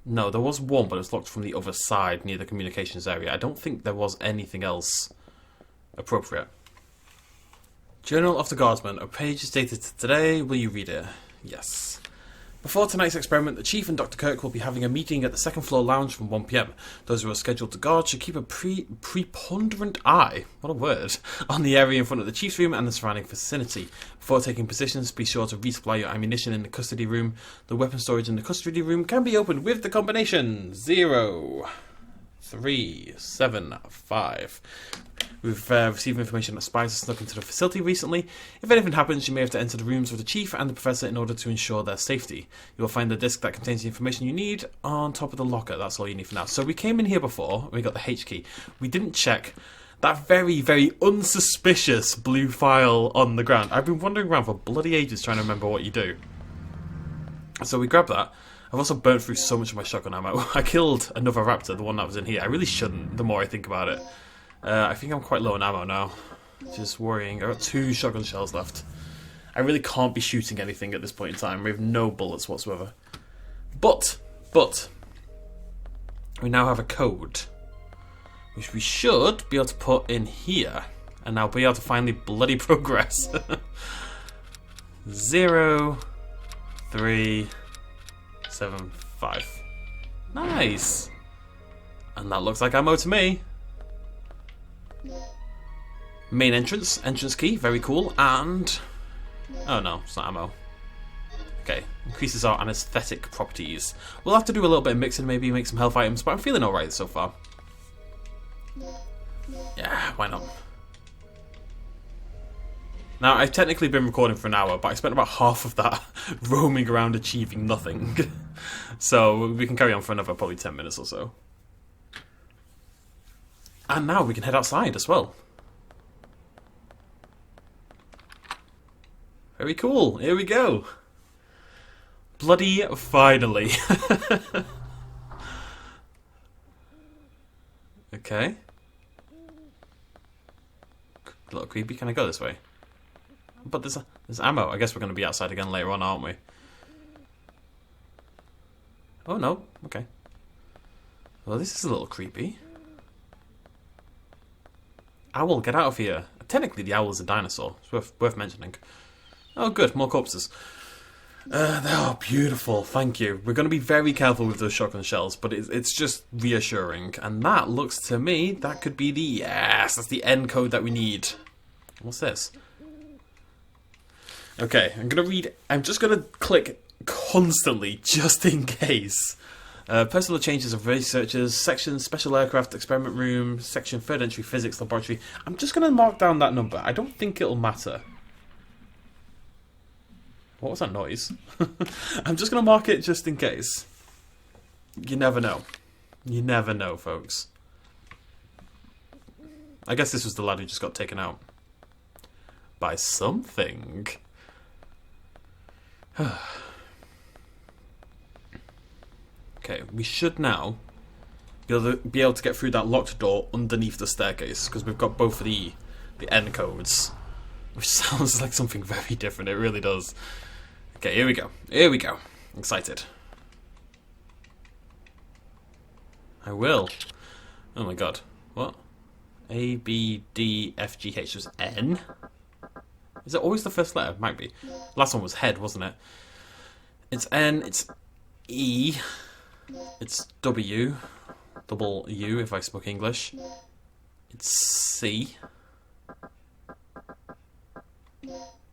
S1: No, there was one, but it's locked from the other side near the communications area. I don't think there was anything else appropriate. Journal of the Guardsman. A page is dated to today. Will you read it? Yes. Before tonight's experiment, the Chief and Dr. Kirk will be having a meeting at the second floor lounge from 1 PM. Those who are scheduled to guard should keep a preponderant eye, what a word, on the area in front of the Chief's room and the surrounding vicinity. Before taking positions, be sure to resupply your ammunition in the custody room. The weapon storage in the custody room can be opened with the combination 0375. We've received information that spies have snuck into the facility recently. If anything happens, you may have to enter the rooms with the Chief and the Professor in order to ensure their safety. You will find the disc that contains the information you need on top of the locker. That's all you need for now. So we came in here before, and we got the H key. We didn't check that very, very unsuspicious blue file on the ground. I've been wandering around for bloody ages trying to remember what you do. So we grabbed that. I've also burnt through so much of my shotgun ammo. I killed another raptor, the one that was in here. I really shouldn't, the more I think about it. I think I'm quite low on ammo now. which is worrying. I've got 2 shotgun shells left. I really can't be shooting anything at this point in time. We have no bullets whatsoever. But, we now have a code, which we should be able to put in here. And now be able to finally bloody progress. 0, 3, 7, 5. Nice. And that looks like ammo to me. Main entrance key, very cool. And oh no, it's not ammo. Okay, increases our anesthetic properties. We'll have to do a little bit of mixing, maybe make some health items, but I'm feeling alright so far. Yeah, why not? Now, I've technically been recording for an hour, but I spent about half of that roaming around achieving nothing. So, we can carry on for another probably 10 minutes or so. And now we can head outside as well. Very cool, here we go. Bloody finally. Okay. A little creepy, can I go this way? But there's ammo. I guess we're going to be outside again later on, aren't we? Oh, no. Okay. Well, this is a little creepy. Owl, get out of here. Technically, the owl is a dinosaur. It's worth mentioning. Oh, good. More corpses. They are beautiful. Thank you. We're going to be very careful with those shotgun shells, but it's just reassuring. And that looks to me, that could be the... Yes! That's the end code that we need. What's this? Okay, I'm just going to click constantly, just in case. Personal changes of researchers, section special aircraft experiment room, section 3rd entry physics laboratory. I'm just going to mark down that number. I don't think it'll matter. What was that noise? I'm just going to mark it just in case. You never know. You never know, folks. I guess this was the lad who just got taken out. By something. Okay, we should now be able to get through that locked door underneath the staircase, because we've got both of the end codes, which sounds like something very different. It really does. Okay, here we go. Here we go. Excited. I will. Oh my god. What? A, B, D, F, G, H. Was N? Is it always the first letter? Might be. Last one was head, wasn't it? It's N, it's E, it's W, double U if I spoke English. It's C.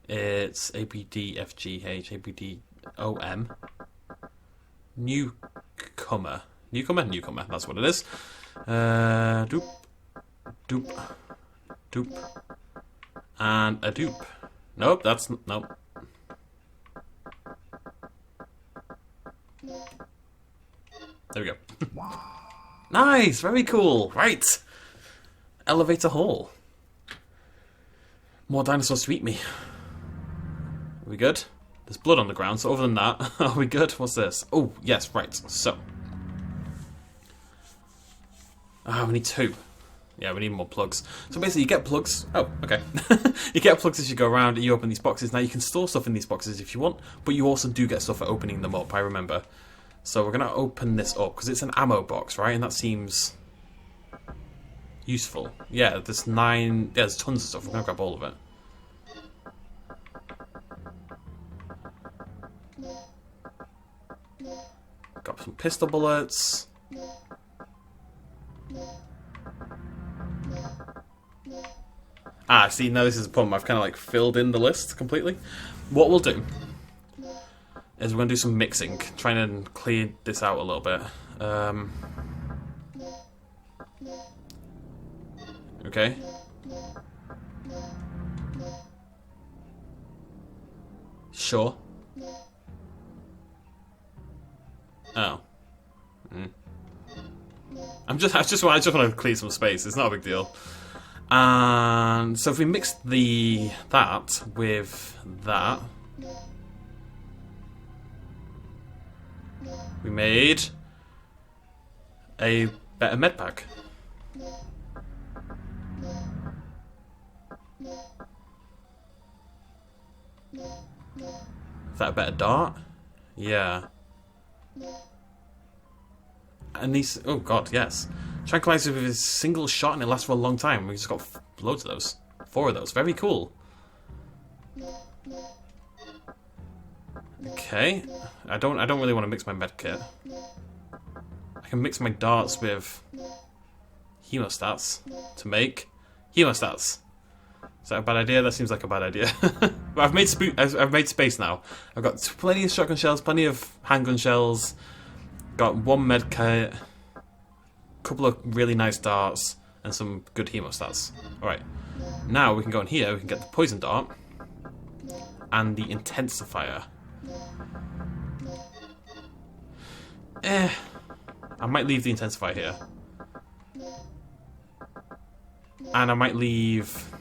S1: It's A, B, D, F, G, H, A, B, D, O, M. Newcomer. Newcomer, that's what it is. Doop. Doop. Doop. And a dupe. Nope, that's... Nope. There we go. Nice! Very cool! Right! Elevator hall. More dinosaurs to eat me. Are we good? There's blood on the ground, so other than that, are we good? What's this? Oh, yes, right. So. Ah, we need 2. Yeah, we need more plugs. So basically you get plugs. Oh, okay. You get plugs as you go around and you open these boxes. Now you can store stuff in these boxes if you want, but you also do get stuff for opening them up, I remember. So we're going to open this up because it's an ammo box, right? And that seems useful. Yeah, there's 9... Yeah, there's tons of stuff. We're going to grab all of it. Got some pistol bullets. Ah, see, now this is a problem. I've kind of like filled in the list completely. What we'll do is we're going to do some mixing, trying to clear this out a little bit. Okay. Sure. Oh. I just want to clear some space. It's not a big deal. And so if we mix that with that, we made a better med pack. Is that a better dart? Yeah. And these... Oh god, yes. Tranquilizer with a single shot and it lasts for a long time. We just got loads of those. 4 of those. Very cool. Okay. I don't really want to mix my medkit. I can mix my darts with hemostats to make hemostats. Is that a bad idea? That seems like a bad idea. But I've made space now. I've got plenty of shotgun shells, plenty of handgun shells. Got 1 med kit, a couple of really nice darts, and some good hemostats. Alright, now we can go in here, we can get the poison dart, and the intensifier. I might leave the intensifier here. And I might leave...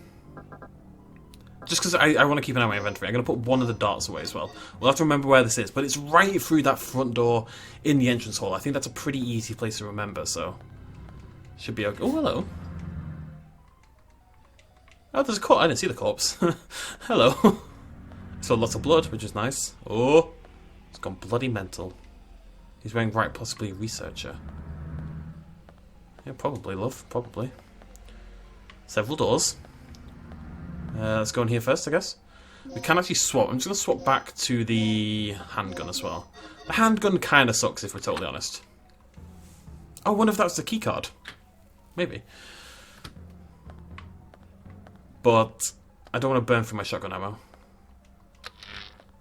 S1: Just because I want to keep an eye on my inventory, I'm going to put 1 of the darts away as well. We'll have to remember where this is, but it's right through that front door in the entrance hall. I think that's a pretty easy place to remember, so... Should be okay. Oh, hello. Oh, there's a corpse. I didn't see the corpse. Hello. Saw lots of blood, which is nice. Oh, he's gone bloody mental. He's wearing right, possibly a researcher. Yeah, probably, love. Probably. Several doors. Let's go in here first, I guess. We can actually swap. I'm just going to swap back to the handgun as well. The handgun kind of sucks, if we're totally honest. Oh, I wonder if that's the keycard. Maybe. But I don't want to burn through my shotgun ammo.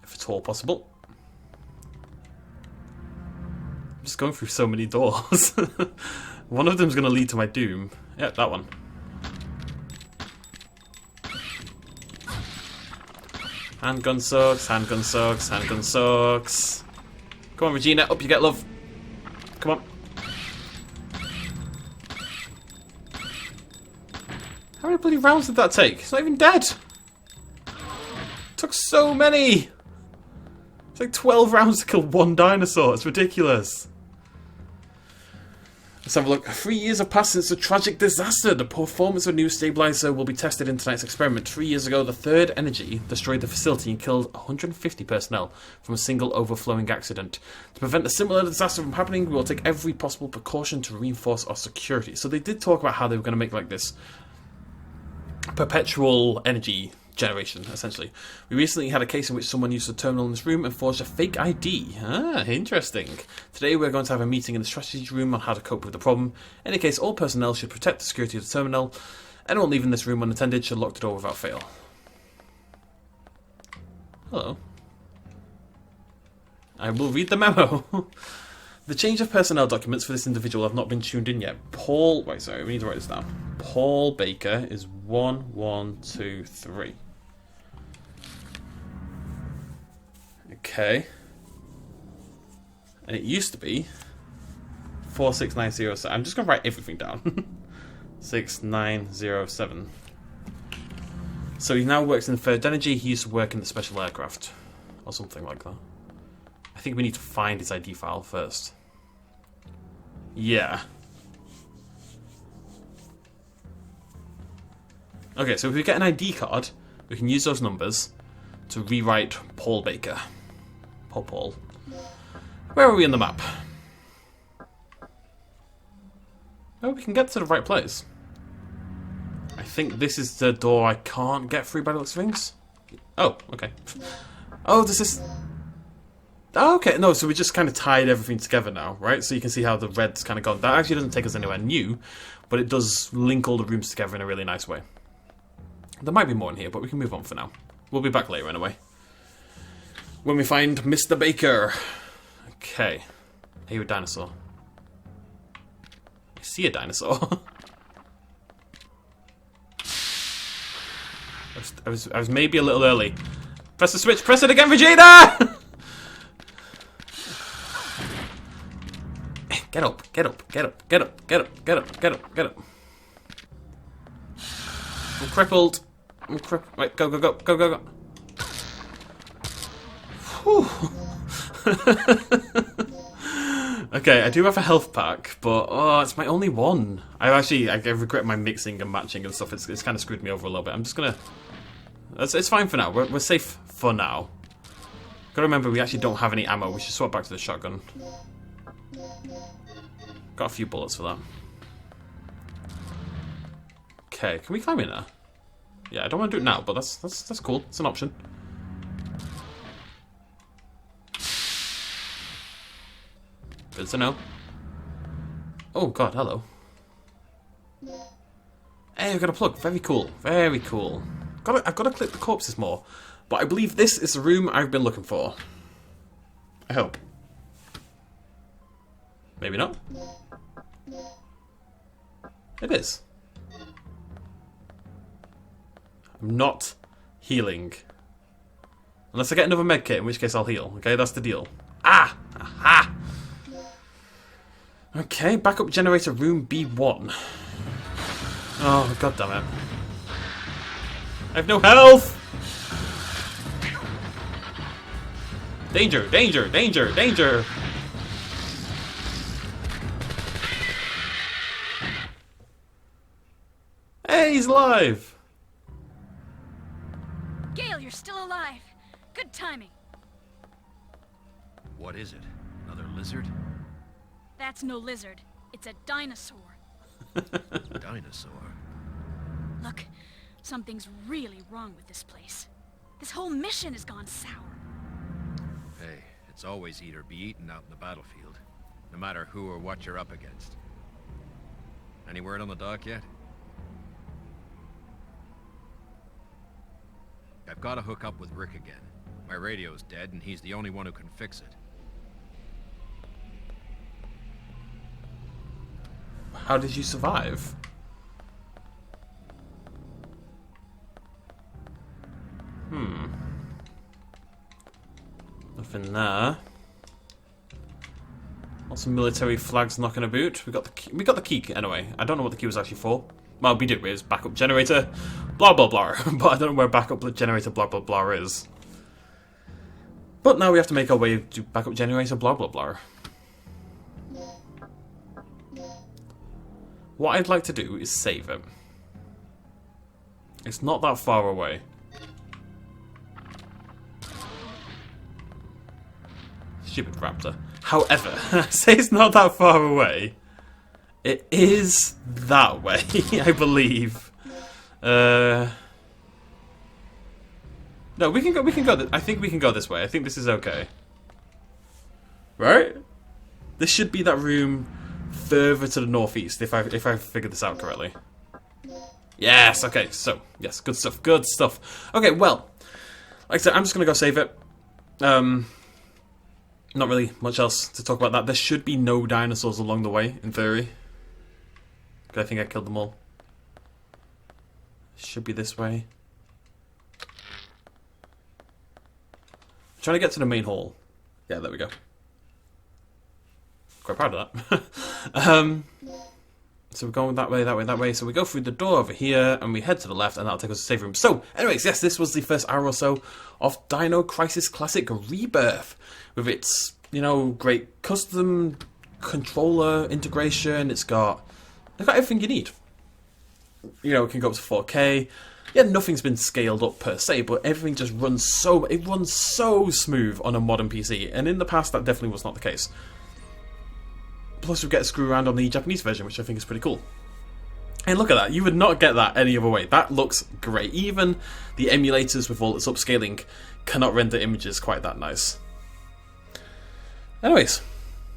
S1: If at all possible. I'm just going through so many doors. One of them's going to lead to my doom. Yep, that one. Handgun sucks, handgun sucks, handgun sucks. Come on, Regina, up you get, love. Come on. How many bloody rounds did that take? It's not even dead. It took so many. It's like 12 rounds to kill 1 dinosaur. It's ridiculous. Let's have a look. 3 years have passed since a tragic disaster. The performance of a new stabilizer will be tested in tonight's experiment. 3 years ago, the Third Energy destroyed the facility and killed 150 personnel from a single overflowing accident. To prevent a similar disaster from happening, we will take every possible precaution to reinforce our security. So they did talk about how they were going to make like this perpetual energy generation, essentially. We recently had a case in which someone used a terminal in this room and forged a fake ID. Ah, interesting. Today we're going to have a meeting in the strategy room on how to cope with the problem. In any case, all personnel should protect the security of the terminal. Anyone leaving this room unattended should lock the door without fail. Hello. I will read the memo. The change of personnel documents for this individual have not been tuned in yet. Paul... Wait, sorry, we need to write this down. Paul Baker is 1123. Okay. And it used to be 46907. I'm just going to write everything down. 6907. So he now works in the Third Energy. He used to work in the Special Aircraft. Or something like that. I think we need to find his ID file first. Yeah. Okay, so if we get an ID card, we can use those numbers to rewrite Paul Baker. Paul. Where are we in the map? Oh, we can get to the right place. I think this is the door I can't get through by the looks of things. Oh, okay. Oh, this is... Oh, okay, no, so we just kind of tied everything together now, right? So you can see how the red's kind of gone. That actually doesn't take us anywhere new, but it does link all the rooms together in a really nice way. There might be more in here, but we can move on for now. We'll be back later anyway. When we find Mr. Baker. Okay. Are you a dinosaur? I see a dinosaur. I was maybe a little early. Press the switch, press it again, Vegeta! Get up, get up, get up, get up, get up, get up, get up, get up. I'm crippled. I'm crippled. Wait, go, go, go, go, go, go. Whew. Okay, I do have a health pack, but oh, it's my only one. I regret my mixing and matching and stuff. It's kind of screwed me over a little bit. I'm just gonna... It's fine for now. We're safe for now. Gotta remember, we actually don't have any ammo. We should swap back to the shotgun. Got a few bullets for that. Okay, can we climb in there? Yeah, I don't want to do it now, but that's cool. It's an option. Good to know. Oh god, hello. Hey, I've got a plug. Very cool. Very cool. I've got to clip the corpses more. But I believe this is the room I've been looking for. I hope. Maybe not. It is. I'm not healing. Unless I get another med kit, in which case I'll heal. Okay, that's the deal. Ah! Aha! Okay, backup generator room B1. Oh, god damn it. I have no health! Danger, danger, danger, danger! Hey, he's alive!
S6: Gale, you're still alive. Good timing.
S7: What is it? Another lizard?
S6: That's no lizard. It's a dinosaur.
S7: Dinosaur?
S6: Look, something's really wrong with this place. This whole mission has gone sour.
S7: Hey, it's always eat or be eaten out in the battlefield. No matter who or what you're up against. Any word on the dock yet? I've got to hook up with Rick again. My radio's dead and he's the only one who can fix it.
S1: How did you survive? Nothing there. Lots of military flags knocking about. We got the key anyway. I don't know what the key was actually for. Well, we did. It was backup generator, blah blah blah. But I don't know where backup generator blah blah blah is. But now we have to make our way to backup generator blah blah blah. What I'd like to do is save it. It's not that far away. Stupid raptor. However, I say it's not that far away. It is that way, I believe. No, we can go. I think we can go this way. I think this is okay. Right? This should be that room further to the northeast, if I figured this out correctly. Yes. Okay. So yes, good stuff. Good stuff. Okay. Well, like I said, I'm just gonna go save it. Not really much else to talk about that. There should be no dinosaurs along the way, in theory. I think I killed them all. Should be this way. I'm trying to get to the main hall. Yeah, there we go. Quite proud of that. So we're going that way, that way, that way. So we go through the door over here, and we head to the left, and that'll take us to the safe room. So, anyways, yes, this was the first hour or so of Dino Crisis Classic Rebirth. With its, great custom controller integration. It's got everything you need. It can go up to 4K. Yeah, nothing's been scaled up per se, but everything just runs so smooth on a modern PC. And in the past, that definitely was not the case. Plus, we get to screw around on the Japanese version, which I think is pretty cool. And look at that. You would not get that any other way. That looks great. Even the emulators with all its upscaling cannot render images quite that nice. Anyways,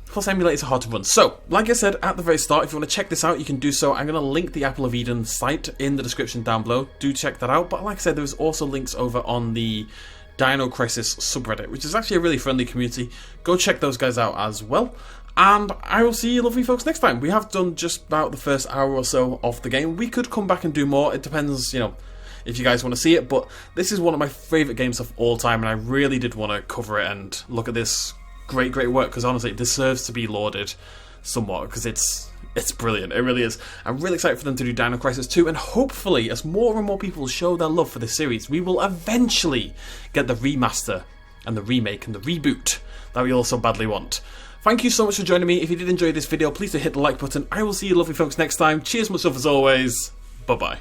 S1: plus emulators are hard to run. So, like I said at the very start, if you want to check this out, you can do so. I'm going to link the Apple of Eden site in the description down below. Do check that out. But like I said, there's also links over on the Dino Crisis subreddit, which is actually a really friendly community. Go check those guys out as well. And I will see you lovely folks next time. We have done just about the first hour or so of the game. We could come back and do more. It depends, if you guys want to see it. But this is one of my favourite games of all time, and I really did want to cover it and look at this great work, because honestly, it deserves to be lauded somewhat, because it's brilliant. It really is. I'm really excited for them to do Dino Crisis 2, and hopefully, as more and more people show their love for this series, we will eventually get the remaster and the remake and the reboot that we all so badly want. Thank you so much for joining me. If you did enjoy this video, please do hit the like button. I will see you lovely folks next time. Cheers, much love as always. Bye-bye.